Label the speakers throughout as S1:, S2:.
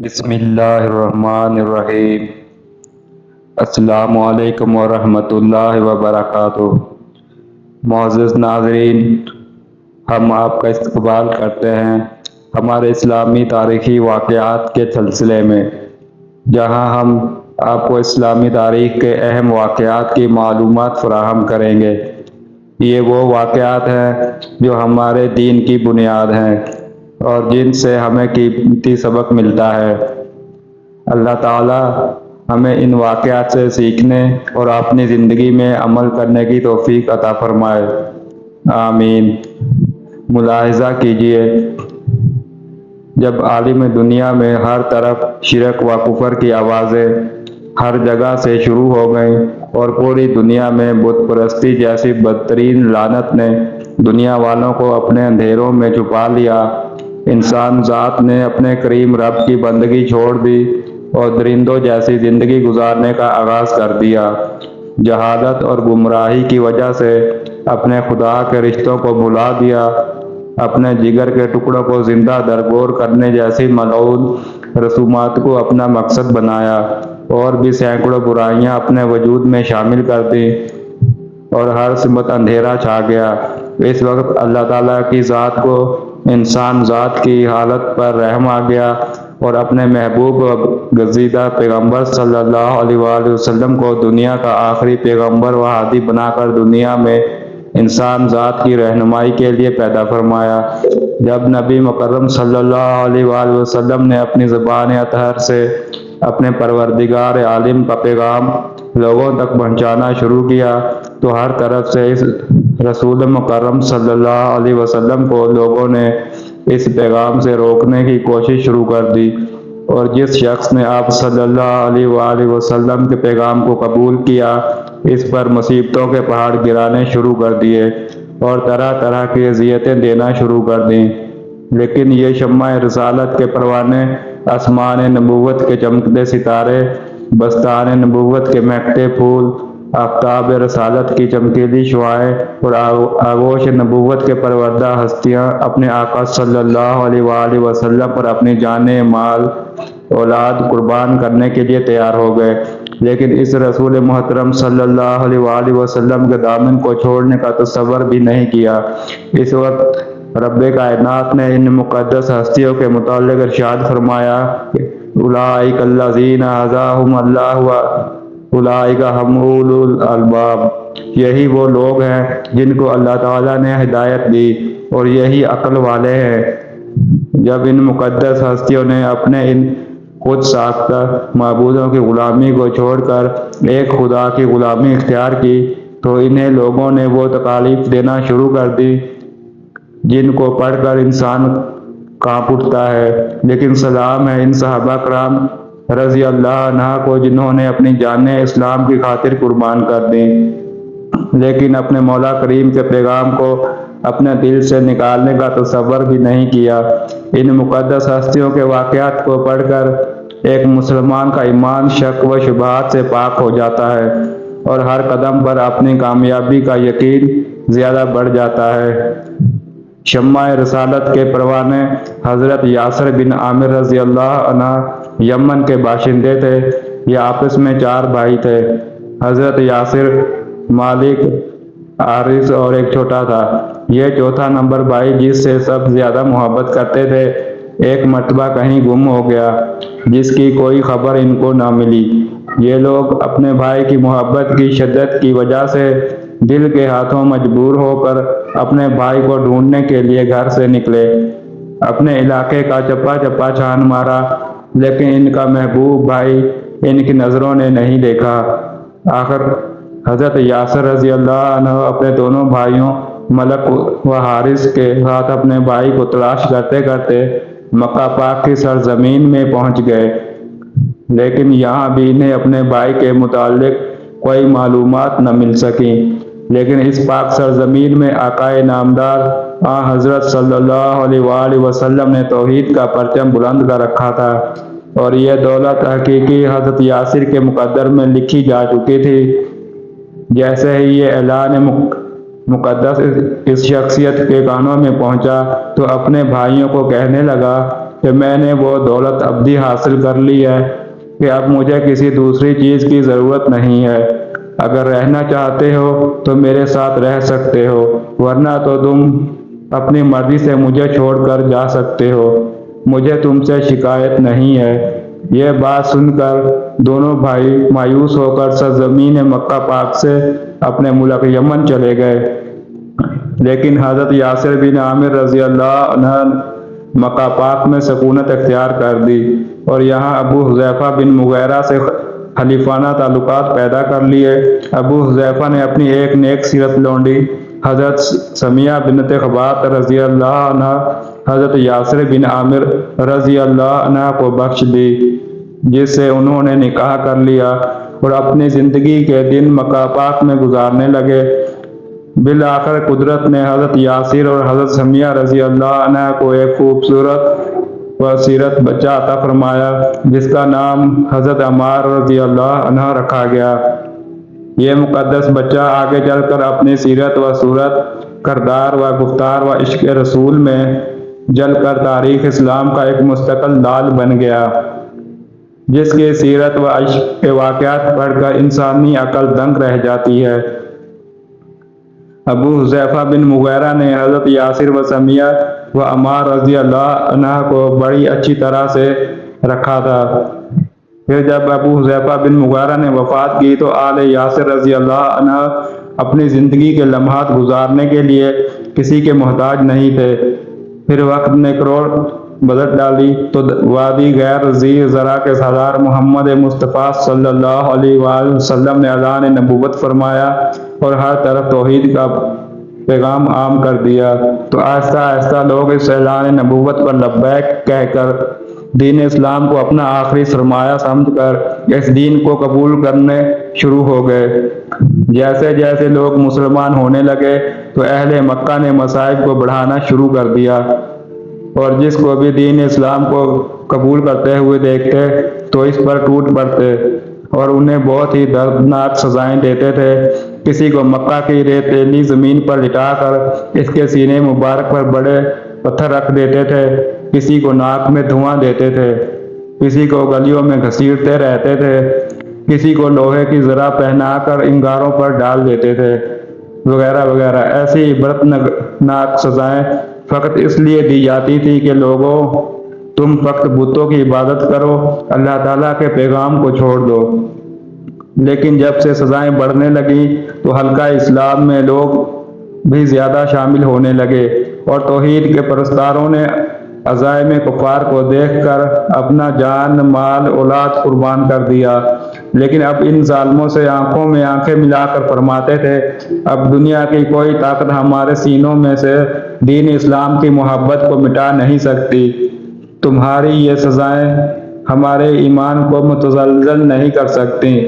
S1: بسم اللہ الرحمن الرحیم۔ السلام علیکم ورحمۃ اللہ وبرکاتہ۔ معزز ناظرین، ہم آپ کا استقبال کرتے ہیں ہمارے اسلامی تاریخی واقعات کے سلسلے میں، جہاں ہم آپ کو اسلامی تاریخ کے اہم واقعات کی معلومات فراہم کریں گے۔ یہ وہ واقعات ہیں جو ہمارے دین کی بنیاد ہیں اور جن سے ہمیں قیمتی سبق ملتا ہے۔ اللہ تعالی ہمیں ان واقعات سے سیکھنے اور اپنی زندگی میں عمل کرنے کی توفیق عطا فرمائے، آمین۔ ملاحظہ کیجئے، جب عالم دنیا میں ہر طرف شرک و کفر کی آوازیں ہر جگہ سے شروع ہو گئیں اور پوری دنیا میں بت پرستی جیسی بدترین لعنت نے دنیا والوں کو اپنے اندھیروں میں چھپا لیا، انسان ذات نے اپنے کریم رب کی بندگی چھوڑ دی اور درندوں جیسی زندگی گزارنے کا آغاز کر دیا۔ جہالت اور گمراہی کی وجہ سے اپنے خدا کے رشتوں کو بھلا دیا، اپنے جگر کے ٹکڑوں کو زندہ درگور کرنے جیسی ملعون رسومات کو اپنا مقصد بنایا، اور بھی سینکڑوں برائیاں اپنے وجود میں شامل کر دیں اور ہر سمت اندھیرا چھا گیا۔ اس وقت اللہ تعالیٰ کی ذات کو انسان ذات کی حالت پر رحم آ گیا اور اپنے محبوب و گزیدہ پیغمبر صلی اللہ علیہ وآلہ وسلم کو دنیا کا آخری پیغمبر و ہادی بنا کر دنیا میں انسان ذات کی رہنمائی کے لیے پیدا فرمایا۔ جب نبی مکرم صلی اللہ علیہ وآلہ وسلم نے اپنی زبان اطہر سے اپنے پروردگار عالم کا پیغام لوگوں تک پہنچانا شروع کیا تو ہر طرف سے اس رسول مکرم صلی اللہ علیہ وسلم کو لوگوں نے اس پیغام سے روکنے کی کوشش شروع کر دی، اور جس شخص نے آپ صلی اللہ علیہ وآلہ وسلم کے پیغام کو قبول کیا، اس پر مصیبتوں کے پہاڑ گرانے شروع کر دیے اور طرح طرح کی اذیتیں دینا شروع کر دیں۔ لیکن یہ شمع رسالت کے پروانے، آسمان نبوت کے چمکتے ستارے، بستان نبوت کے مہکتے پھول، آفتاب رسالت کی چمکیلی شعاعیں اور آغوش نبوت کے پروردہ ہستیاں اپنے آقا صلی اللہ علیہ وآلہ وسلم پر اپنی جانیں، مال، اولاد قربان کرنے کے لیے تیار ہو گئے، لیکن اس رسول محترم صلی اللہ علیہ وآلہ وسلم کے دامن کو چھوڑنے کا تصور بھی نہیں کیا۔ اس وقت رب کائنات نے ان مقدس ہستیوں کے متعلق ارشاد فرمایا کہ اولئک الذین ھداھم اللہ اولئک ھم اولو الالباب، یہی وہ لوگ ہیں جن کو اللہ تعالیٰ نے ہدایت دی اور یہی عقل والے ہیں۔ جب ان مقدس ہستیوں نے اپنے ان خود ساختہ معبودوں کی غلامی کو چھوڑ کر ایک خدا کی غلامی اختیار کی تو انہیں لوگوں نے وہ تکالیف دینا شروع کر دی جن کو پڑھ کر انسان کانپ اٹھتا ہے۔ لیکن سلام ہے ان صحابہ کرام رضی اللہ عنہ کو جنہوں نے اپنی جانیں اسلام کی خاطر قربان کر دیں، لیکن اپنے مولا کریم کے پیغام کو اپنے دل سے نکالنے کا تصور بھی نہیں کیا۔ ان مقدس ہستیوں کے واقعات کو پڑھ کر ایک مسلمان کا ایمان شک و شبہات سے پاک ہو جاتا ہے اور ہر قدم پر اپنی کامیابی کا یقین زیادہ بڑھ جاتا ہے۔ شمع رسالت کے پروانے حضرت یاسر بن عامر رضی اللہ عنہ یمن کے باشندے تھے۔ یہ آپس میں 4 بھائی تھے۔ حضرت یاسر، مالک، حارث اور ایک چھوٹا تھا۔ یہ چوتھا نمبر بھائی جس سے سب زیادہ محبت کرتے تھے ایک مرتبہ کہیں گم ہو گیا، جس کی کوئی خبر ان کو نہ ملی۔ یہ لوگ اپنے بھائی کی محبت کی شدت کی وجہ سے دل کے ہاتھوں مجبور ہو کر اپنے بھائی کو ڈھونڈنے کے لیے گھر سے نکلے۔ اپنے علاقے کا چپا چپا چھان مارا، لیکن ان کا محبوب بھائی ان کی نظروں نے نہیں دیکھا۔ آخر حضرت یاسر رضی اللہ عنہ اپنے دونوں بھائیوں ملک و حارث کے ساتھ اپنے بھائی کو تلاش کرتے کرتے مکہ پاک کی سرزمین میں پہنچ گئے، لیکن یہاں بھی انہیں اپنے بھائی کے متعلق کوئی معلومات نہ مل سکیں۔ لیکن اس پاک سرزمین میں آقا نامدار حضرت صلی اللہ علیہ وآلہ وسلم نے توحید کا پرچم بلند کر رکھا تھا، اور یہ دولت حقیقی حضرت یاسر کے مقدر میں لکھی جا چکی تھی۔ جیسے ہی یہ اعلان مقدس اس شخصیت کے کانوں میں پہنچا تو اپنے بھائیوں کو کہنے لگا کہ میں نے وہ دولت ابدی حاصل کر لی ہے کہ اب مجھے کسی دوسری چیز کی ضرورت نہیں ہے۔ اگر رہنا چاہتے ہو تو میرے ساتھ رہ سکتے ہو، ورنہ تو تم اپنی مرضی سے مجھے چھوڑ کر جا سکتے ہو، مجھے تم سے شکایت نہیں ہے۔ یہ بات سن کر دونوں بھائی مایوس ہو کر سرزمین مکہ پاک سے اپنے ملک یمن چلے گئے، لیکن حضرت یاسر بن عامر رضی اللہ عنہ مکہ پاک میں سکونت اختیار کر دی اور یہاں ابو حذیفہ بن مغیرہ سے حلیفانہ تعلقات پیدا کر لیے۔ ابو حذیفہ نے اپنی ایک نیک سیرت لونڈی حضرت سمیہ بنت خبات رضی اللہ عنہ حضرت یاسر بن عامر رضی اللہ عنہ کو بخش دی، جس سے انہوں نے نکاح کر لیا اور اپنی زندگی کے دن مکہ پاک میں گزارنے لگے۔ بالآخر قدرت نے حضرت یاسر اور حضرت سمیہ رضی اللہ عنہ کو ایک خوبصورت و سیرت بچہ عطا فرمایا، جس کا نام حضرت عمار رضی اللہ عنہ رکھا گیا۔ یہ مقدس بچہ آگے چل کر اپنی سیرت و صورت، کردار و گفتار و عشق رسول میں جل کر تاریخ اسلام کا ایک مستقل لال بن گیا، جس کی سیرت و عشق کے واقعات پڑھ کر انسانی عقل دنگ رہ جاتی ہے۔ ابو حذیفہ بن مغیرہ نے حضرت یاسر و سمیہ و عمار رضی اللہ عنہ کو بڑی اچھی طرح سے رکھا تھا۔ پھر جب ابو حذیفہ بن مغیرہ نے وفات کی تو آل یاسر رضی اللہ عنہ اپنی زندگی کے لمحات گزارنے کے لیے کسی کے محتاج نہیں تھے۔ پھر وقت نے کروڑ بدل ڈالی تو وادی غیر ذی زرع کے سردار محمد مصطفیٰ صلی اللہ علیہ وآلہ وسلم نے اعلان نبوت فرمایا اور ہر طرف توحید کا پیغام عام کر دیا، تو آہستہ آہستہ لوگ اس اعلان نبوت پر لبیک کہہ کر دین اسلام کو اپنا آخری سرمایہ سمجھ کر اس دین کو قبول کرنے شروع ہو گئے۔ جیسے جیسے لوگ مسلمان ہونے لگے تو اہل مکہ نے مصائب کو بڑھانا شروع کر دیا، اور جس کو بھی دین اسلام کو قبول کرتے ہوئے دیکھتے تو اس پر ٹوٹ پڑتے اور انہیں بہت ہی دردناک سزائیں دیتے تھے۔ کسی کو مکہ کی ریتیلی زمین پر لٹا کر اس کے سینے مبارک پر بڑے پتھر رکھ دیتے تھے، کسی کو ناک میں دھواں دیتے تھے، کسی کو گلیوں میں گھسیٹتے رہتے تھے، کسی کو لوہے کی زرہ پہنا کر انگاروں پر ڈال دیتے تھے، وغیرہ وغیرہ۔ ایسی عبرتناک سزائیں فقط اس لیے دی جاتی تھی کہ لوگوں، تم فقط بتوں کی عبادت کرو، اللہ تعالیٰ کے پیغام کو چھوڑ دو۔ لیکن جب سے سزائیں بڑھنے لگیں تو حلقہ اسلام میں لوگ بھی زیادہ شامل ہونے لگے اور توحید کے پرستاروں نے عزائم کفار کو دیکھ کر اپنا جان مال اولاد قربان کر دیا۔ لیکن اب ان ظالموں سے آنکھوں میں آنکھیں ملا کر فرماتے تھے، اب دنیا کی کوئی طاقت ہمارے سینوں میں سے دین اسلام کی محبت کو مٹا نہیں سکتی۔ تمہاری یہ سزائیں ہمارے ایمان کو متزلزل نہیں کر سکتی۔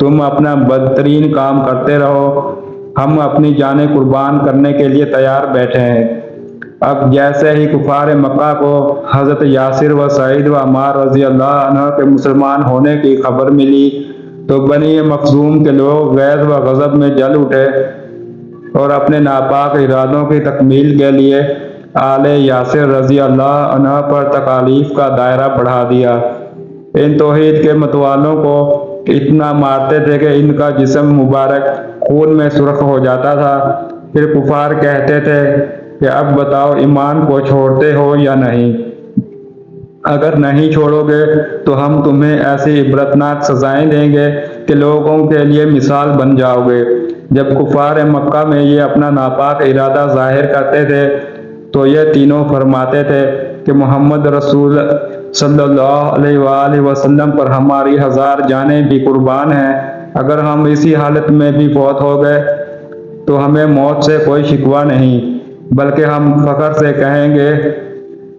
S1: تم اپنا بدترین کام کرتے رہو، ہم اپنی جانیں قربان کرنے کے لیے تیار بیٹھے ہیں۔ اب جیسے ہی کفار مکہ کو حضرت یاسر و سعید و عمار رضی اللہ عنہ کے مسلمان ہونے کی خبر ملی تو بنی مخزوم کے لوگ غیظ و غضب میں جل اٹھے اور اپنے ناپاک ارادوں کی تکمیل کے لیے آل یاسر رضی اللہ عنہ پر تکالیف کا دائرہ بڑھا دیا۔ ان توحید کے متوالوں کو اتنا مارتے تھے کہ ان کا جسم مبارک خون میں سرخ ہو جاتا تھا۔ پھر کفار کہتے تھے کہ اب بتاؤ ایمان کو چھوڑتے ہو یا نہیں؟ اگر نہیں چھوڑو گے تو ہم تمہیں ایسی عبرتناک سزائیں دیں گے کہ لوگوں کے لیے مثال بن جاؤ گے۔ جب کفار مکہ میں یہ اپنا ناپاک ارادہ ظاہر کرتے تھے تو یہ تینوں فرماتے تھے کہ محمد رسول صلی اللہ علیہ وآلہ وسلم پر ہماری 1000 جانیں بھی قربان ہیں۔ اگر ہم اسی حالت میں بھی فوت ہو گئے تو ہمیں موت سے کوئی شکوہ نہیں، بلکہ ہم فخر سے کہیں گے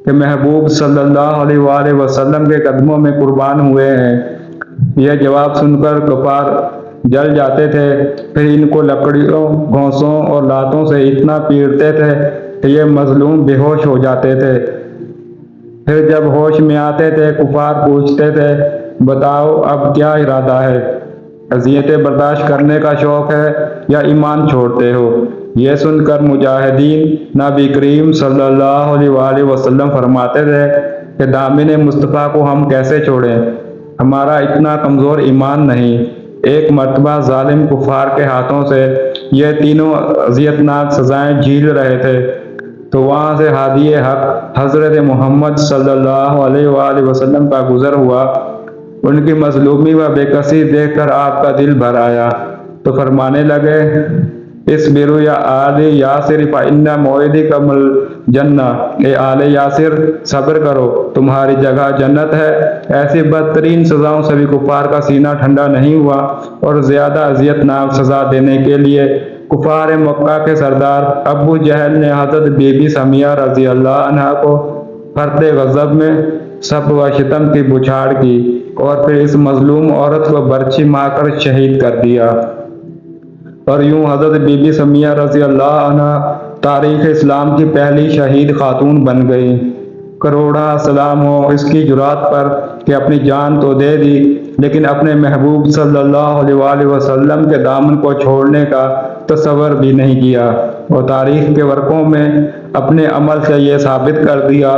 S1: کہ محبوب صلی اللہ علیہ وآلہ وسلم کے قدموں میں قربان ہوئے ہیں۔ یہ جواب سن کر کفار جل جاتے تھے، پھر ان کو لکڑیوں، گھونسوں اور لاتوں سے اتنا پیٹتے تھے کہ یہ مظلوم بے ہوش ہو جاتے تھے۔ پھر جب ہوش میں آتے تھے کفار پوچھتے تھے، بتاؤ اب کیا ارادہ ہے؟ اذیتیں برداشت کرنے کا شوق ہے یا ایمان چھوڑتے ہو؟ یہ سن کر مجاہدین نبی کریم صلی اللہ علیہ وآلہ وسلم فرماتے تھے کہ دامن مصطفیٰ کو ہم کیسے چھوڑیں، ہمارا اتنا کمزور ایمان نہیں۔ ایک مرتبہ ظالم کفار کے ہاتھوں سے یہ تینوں اذیتناک سزائیں جھیل رہے تھے تو وہاں سے ہادی حق حضرت محمد صلی اللہ علیہ وآلہ وسلم کا گزر ہوا۔ ان کی مظلومی و بے کسی دیکھ کر آپ کا دل بھر آیا تو فرمانے لگے، اصبروا یا آل یاسر فإن موعدکم الجنہ، اے آل یاسر صبر کرو، تمہاری جگہ جنت ہے۔ ایسی بدترین سزاؤں سے بھی کفار کا سینہ ٹھنڈا نہیں ہوا اور زیادہ اذیتناک سزا دینے کے لیے کفار مکہ کے سردار ابو جہل نے حضرت بی بی سمیہ رضی اللہ عنہا کو فرط غضب میں سب و شتم کی بچھاڑ کی اور پھر اس مظلوم عورت کو برچھی مار کر شہید کر دیا۔ اور یوں حضرت بی بی سمیہ رضی اللہ عنہا تاریخ اسلام کی پہلی شہید خاتون بن گئی۔ کروڑا سلام ہو اس کی جرات پر کہ اپنی جان تو دے دی لیکن اپنے محبوب صلی اللہ علیہ وآلہ وسلم کے دامن کو چھوڑنے کا تصور بھی نہیں کیا، اور تاریخ کے ورقوں میں اپنے عمل سے یہ ثابت کر دیا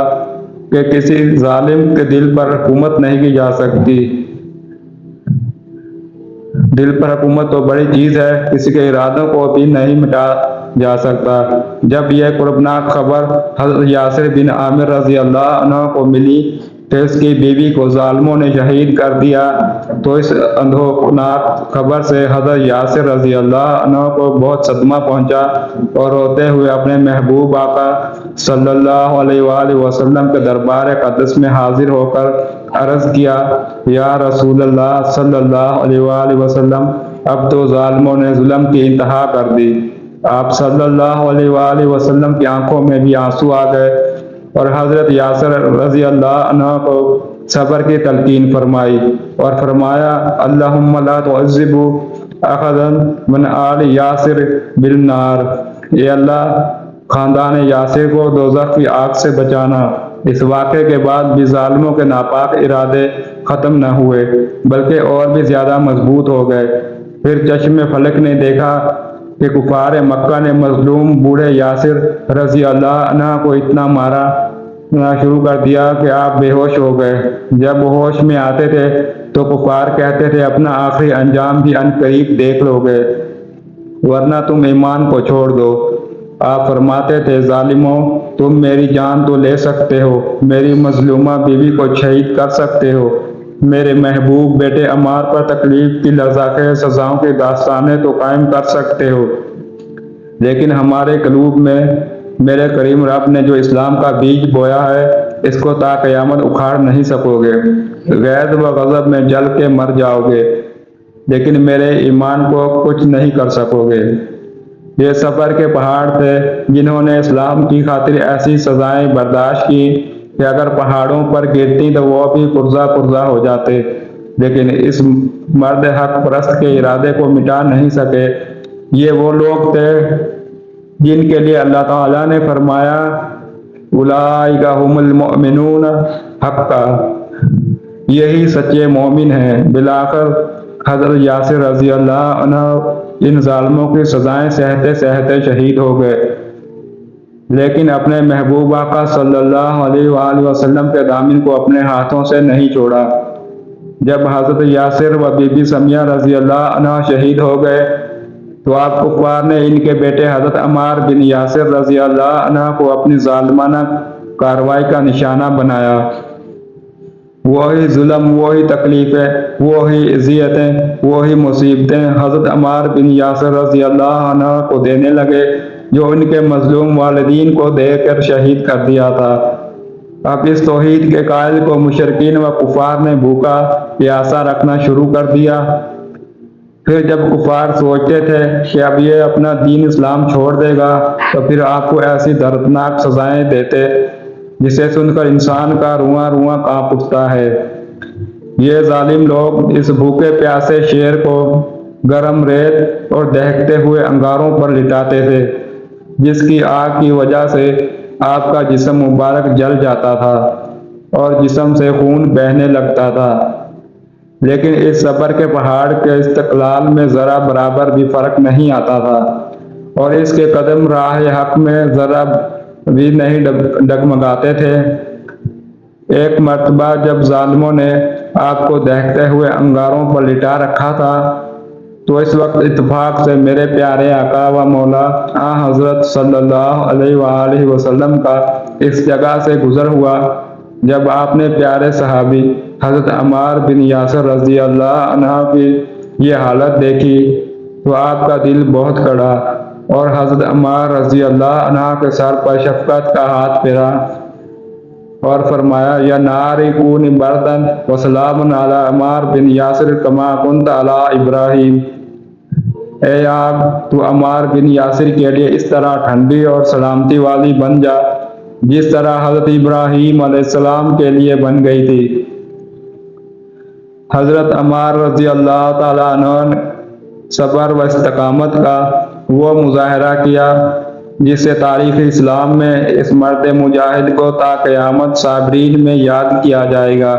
S1: کہ کسی ظالم کے دل پر حکومت نہیں کی جا سکتی۔ دل پر حکومت تو بڑی چیز ہے، کسی کے ارادوں کو بھی نہیں مٹا جا سکتا۔ جب یہ کربناک خبر حضرت یاسر بن عامر رضی اللہ عنہ کو ملی کہ اس کی بیوی کو ظالموں نے شہید کر دیا تو اس اندوہناک خبر سے حضرت یاسر رضی اللہ عنہ کو بہت صدمہ پہنچا اور روتے ہوئے اپنے محبوب آقا صلی اللہ علیہ وآلہ وسلم کے دربار اقدس میں حاضر ہو کر عرض کیا، یا رسول اللہ صلی اللہ علیہ وآلہ وسلم، اب تو ظالموں نے ظلم کی انتہا کر دی۔ آپ صلی اللہ علیہ وآلہ وسلم کی آنکھوں میں بھی آنسو آ گئے اور حضرت یاسر رضی اللہ عنہ کو صبر کی تلقین فرمائی اور فرمایا، اللہم لا تعذب احدا من آل یاسر بالنار، اے اللہ خاندان یاسر کو دوزخ کی آگ سے بچانا۔ اس واقعے کے بعد بھی ظالموں کے ناپاک ارادے ختم نہ ہوئے بلکہ اور بھی زیادہ مضبوط ہو گئے۔ پھر چشم فلک نے دیکھا کہ کفار مکہ نے مظلوم بوڑھے یاسر رضی اللہ عنہ کو اتنا مارنا شروع کر دیا کہ آپ بے ہوش ہو گئے۔ جب وہ ہوش میں آتے تھے تو کفار کہتے تھے، اپنا آخری انجام بھی ان قریب دیکھ لو گے ورنہ تم ایمان کو چھوڑ دو۔ آپ فرماتے تھے، ظالموں، تم میری جان تو لے سکتے ہو، میری مظلومہ بیوی کو شہید کر سکتے ہو، میرے محبوب بیٹے عمار پر تکلیف کی لرزاخیز سزاؤں کی داستانیں تو قائم کر سکتے ہو، لیکن ہمارے قلوب میں میرے کریم رب نے جو اسلام کا بیج بویا ہے اس کو تا قیامت اکھاڑ نہیں سکو گے۔ غیظ و غضب میں جل کے مر جاؤ گے لیکن میرے ایمان کو کچھ نہیں کر سکو گے۔ یہ صبر کے پہاڑ تھے جنہوں نے اسلام کی خاطر ایسی سزائیں برداشت کی کہ اگر پہاڑوں پر گرتی تو وہ بھی پرزہ پرزہ ہو جاتے، لیکن اس مرد حق پرست کے ارادے کو مٹا نہیں سکے۔ یہ وہ لوگ تھے جن کے لیے اللہ تعالیٰ نے فرمایا، اولئک ھم المؤمنون حقا، یہی سچے مومن ہیں۔ بالآخر حضرت یاسر رضی اللہ عنہ ان ظالموں کی سزائیں سہتے سہتے شہید ہو گئے لیکن اپنے محبوب آقا صلی اللہ علیہ وآلہ وسلم کے دامن کو اپنے ہاتھوں سے نہیں چھوڑا۔ جب حضرت یاسر و بی بی سمیہ رضی اللہ عنہ شہید ہو گئے تو آپ کفار نے ان کے بیٹے حضرت عمار بن یاسر رضی اللہ عنہ کو اپنی ظالمانہ کارروائی کا نشانہ بنایا۔ وہی ظلم، وہی تکلیفیں، وہی اذیتیں، وہی مصیبتیں حضرت عمار بن یاسر رضی اللہ عنہ کو دینے لگے جو ان کے مظلوم والدین کو دے کر شہید کر دیا تھا۔ اب اس توحید کے قائل کو مشرکین و کفار نے بھوکا پیاسا رکھنا شروع کر دیا۔ پھر جب کفار سوچتے تھے کہ اب یہ اپنا دین اسلام چھوڑ دے گا تو پھر آپ کو ایسی دردناک سزائیں دیتے جسے سن کر انسان کا رواں رواں کانپ اٹھتا ہے۔ یہ ظالم لوگ اس بھوکے پیاسے شیر کو گرم ریت اور دہکتے ہوئے انگاروں پر لٹاتے تھے جس کی آگ کی وجہ سے آپ کا جسم مبارک جل جاتا تھا اور جسم سے خون بہنے لگتا تھا، لیکن اس صبر کے پہاڑ کے استقلال میں ذرا برابر بھی فرق نہیں آتا تھا اور اس کے قدم راہ حق میں ذرا بھی نہیں ڈگمگاتے تھے۔ ایک مرتبہ جب ظالموں نے آپ کو دہتے ہوئے انگاروں پر لٹا رکھا تھا تو اس وقت اتفاق سے میرے پیارے آقا و مولا حضرت صلی اللہ علیہ وآلہ وسلم کا اس جگہ سے گزر ہوا۔ جب آپ نے پیارے صحابی حضرت عمار بن یاسر رضی اللہ عنہ کی یہ حالت دیکھی تو آپ کا دل بہت کڑا اور حضرت عمار رضی اللہ عنہ کے سر پر شفقت کا ہاتھ پھیرا اور فرمایا، یا ناری کونی بردن و سلام علی عمار بن یاسر کما کنت علی ابراہیم۔ اے آگ، تو عمار بن یاسر کے لیے اس طرح ٹھنڈی اور سلامتی والی بن جا جس طرح حضرت ابراہیم علیہ السلام کے لیے بن گئی تھی۔ حضرت عمار رضی اللہ تعالیٰ عنہ نے صبر و استقامت کا وہ مظاہرہ کیا جس سے تاریخ اسلام میں اس مرد مجاہد کو تا قیامت صابرین میں یاد کیا جائے گا۔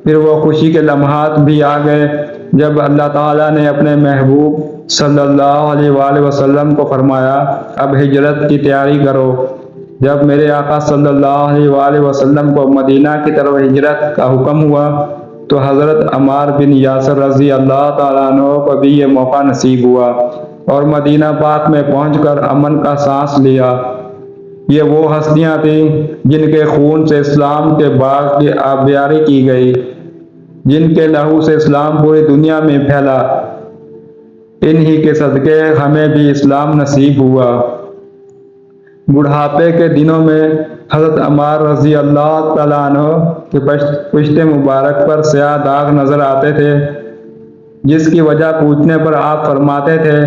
S1: پھر وہ خوشی کے لمحات بھی آ گئے جب اللہ تعالیٰ نے اپنے محبوب صلی اللہ علیہ وآلہ وسلم کو فرمایا، اب ہجرت کی تیاری کرو۔ جب میرے آقا صلی اللہ علیہ وآلہ وسلم کو مدینہ کی طرف ہجرت کا حکم ہوا تو حضرت عمار بن یاسر رضی اللہ تعالیٰ عنہ کو بھی یہ موقع نصیب ہوا اور مدینہ پاک میں پہنچ کر امن کا سانس لیا۔ یہ وہ ہستیاں تھیں جن کے خون سے اسلام کے باغ کی آبیاری کی گئی، جن کے لہو سے اسلام پوری دنیا میں پھیلا۔ انہی کے صدقے ہمیں بھی اسلام نصیب ہوا۔ بڑھاپے کے دنوں میں حضرت عمار رضی اللہ تعالیٰ عنہ کے پشت مبارک پر سیاہ داغ نظر آتے تھے، جس کی وجہ پوچھنے پر آپ فرماتے تھے،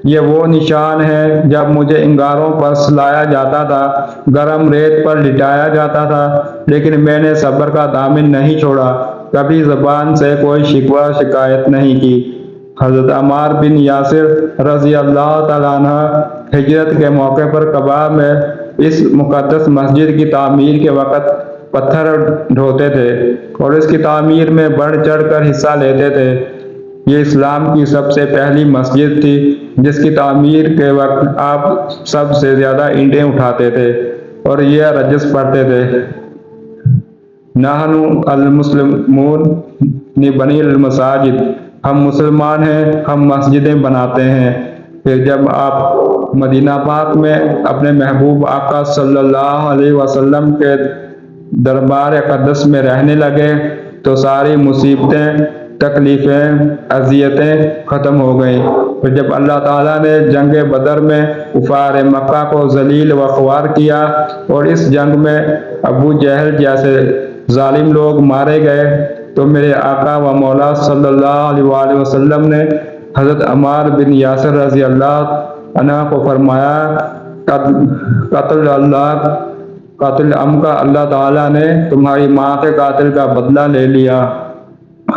S1: یہ وہ نشان ہے جب مجھے انگاروں پر سلایا جاتا تھا، گرم ریت پر لٹایا جاتا تھا، لیکن میں نے صبر کا دامن نہیں چھوڑا، کبھی زبان سے کوئی شکوہ شکایت نہیں کی۔ حضرت عمار بن یاسر رضی اللہ تعالیٰ عنہ ہجرت کے موقع پر کعبہ میں اس مقدس مسجد کی تعمیر کے وقت پتھر ڈھوتے تھے اور اس کی تعمیر میں بڑھ چڑھ کر حصہ لیتے تھے۔ یہ اسلام کی سب سے پہلی مسجد تھی جس کی تعمیر کے وقت آپ سب سے زیادہ اینٹیں اٹھاتے تھے اور یہ رجس پڑھتے تھے، نحن المسلمون نبنی المساجد، ہم مسلمان ہیں، ہم مسجدیں بناتے ہیں۔ پھر جب آپ مدینہ پاک میں اپنے محبوب آقا صلی اللہ علیہ وسلم کے دربار اقدس میں رہنے لگے تو ساری مصیبتیں، تکلیفیں، اذیتیں ختم ہو گئیں۔ پھر جب اللہ تعالیٰ نے جنگ بدر میں کفار مکہ کو ذلیل و خوار کیا اور اس جنگ میں ابو جہل جیسے ظالم لوگ مارے گئے تو میرے آقا و مولا صلی اللہ علیہ وآلہ وسلم نے حضرت عمار بن یاسر رضی اللہ عنہ کو فرمایا، قاتل ام کا اللہ تعالیٰ نے تمہاری ماں کے قاتل کا بدلہ لے لیا۔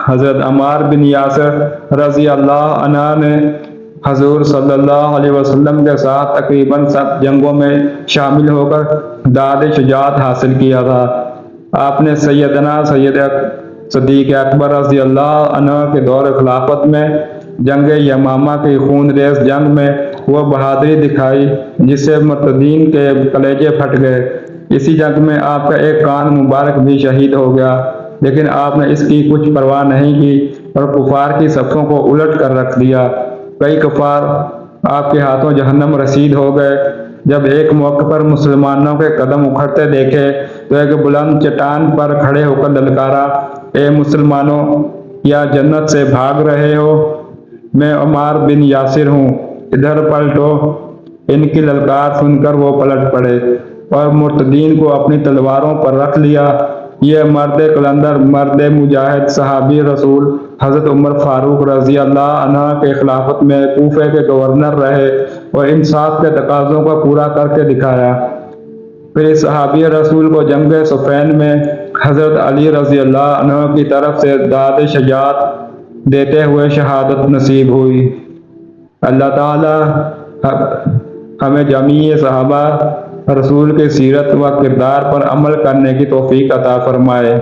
S1: حضرت عمار بن یاسر رضی اللہ عنہ نے حضور صلی اللہ علیہ وسلم کے ساتھ تقریباً سب جنگوں میں شامل ہو کر داد شجاعت حاصل کیا تھا۔ آپ نے سیدنا صدیق اکبر رضی اللہ عنہ کے دور خلافت میں جنگ یمامہ کی خون ریز جنگ میں وہ بہادری دکھائی جس سے مرتدین کے کلیجے پھٹ گئے۔ اسی جنگ میں آپ کا ایک کان مبارک بھی شہید ہو گیا، لیکن آپ نے اس کی کچھ پرواہ نہیں کی اور کفار کی صفوں کو الٹ کر رکھ دیا۔ کئی کفار آپ کے ہاتھوں جہنم رسید ہو گئے۔ جب ایک موقع پر مسلمانوں کے قدم اکھڑتے دیکھے تو ایک بلند چٹان پر کھڑے ہو کر للکارا، اے مسلمانوں، کیا جنت سے بھاگ رہے ہو؟ میں عمار بن یاسر ہوں، ادھر پلٹو۔ ان کی للکار سن کر وہ پلٹ پڑے اور مرتدین کو اپنی تلواروں پر رکھ لیا۔ یہ مرد قلندر، مرد مجاہد، صحابی رسول حضرت عمر فاروق رضی اللہ عنہ کے خلافت میں کوفے کے گورنر رہے اور انصاف کے تقاضوں کو پورا کر کے دکھایا۔ پھر اس صحابی رسول کو جنگ صفین میں حضرت علی رضی اللہ عنہ کی طرف سے داد شجاعت دیتے ہوئے شہادت نصیب ہوئی۔ اللہ تعالی ہمیں جمیع صحابہ رسول کی سیرت و کردار پر عمل کرنے کی توفیق عطا فرمائے،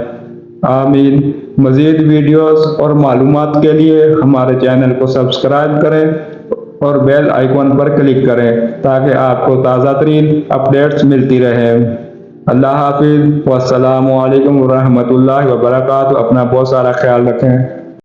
S1: آمین۔ مزید ویڈیوز اور معلومات کے لیے ہمارے چینل کو سبسکرائب کریں اور بیل آئیکن پر کلک کریں تاکہ آپ کو تازہ ترین اپڈیٹس ملتی رہیں۔ اللہ حافظ، والسلام علیکم ورحمۃ اللہ وبرکاتہ۔ اپنا بہت سارا خیال رکھیں۔